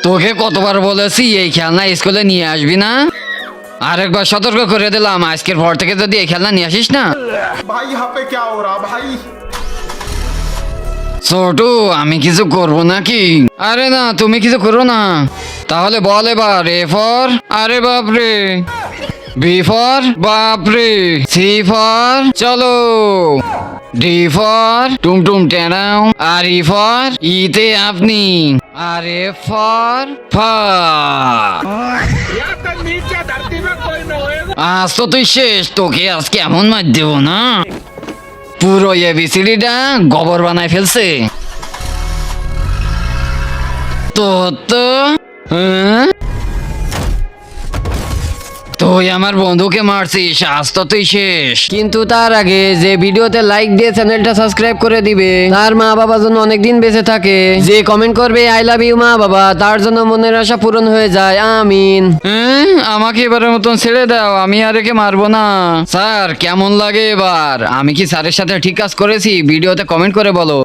তোকে কতবার বলেছি এই খেলনা স্কুলে নিয়ে আসবি না? আরেকবার সতর্ক করে দিলাম, আজকের পর থেকে যদি এই খেলনা নিয়ে আসিস না। भाई यहाँ पे क्या हो रहा भाई? ছোটু, আমি কিছু করব নাকি? আরে না, তুমি কিছু করো না। তাহলে বল এবার। এ ফর, আরে বাপরে। বি ফর, বাপরে। সি ফর, চলো। ডি ফর, টুমটুম টেনাও। আর ই ফর, ইতে আপনি। আর এফ ফর, ফা। আজ তো তুই শেষ, তোকে আজকে এমন মার দেবো না, পুরো এবিসিডিটা গোবর বানায় ফেলছে। তো হ্যাঁ? তুই আমার বন্ধুকে মারছিস, আজ তো তুই শেষ। কিন্তু তার আগে যে ভিডিওতে লাইক দিয়ে চ্যানেলটা সাবস্ক্রাইব করে দিবে, তার মা বাবা যেন অনেকদিন বেঁচে থাকে, যে কমেন্ট করবে আই লাভ ইউ মা বাবা, তার জন্য মনের আশা পূরণ হয়ে যায়, আমিন। আমাকে এবারের মতন ছেড়ে দাও, আমি আর একে মারবো না। স্যার কেমন লাগে এবার? আমি কি স্যারের সাথে ঠিক কাজ করেছি? ভিডিওতে কমেন্ট করে বলো।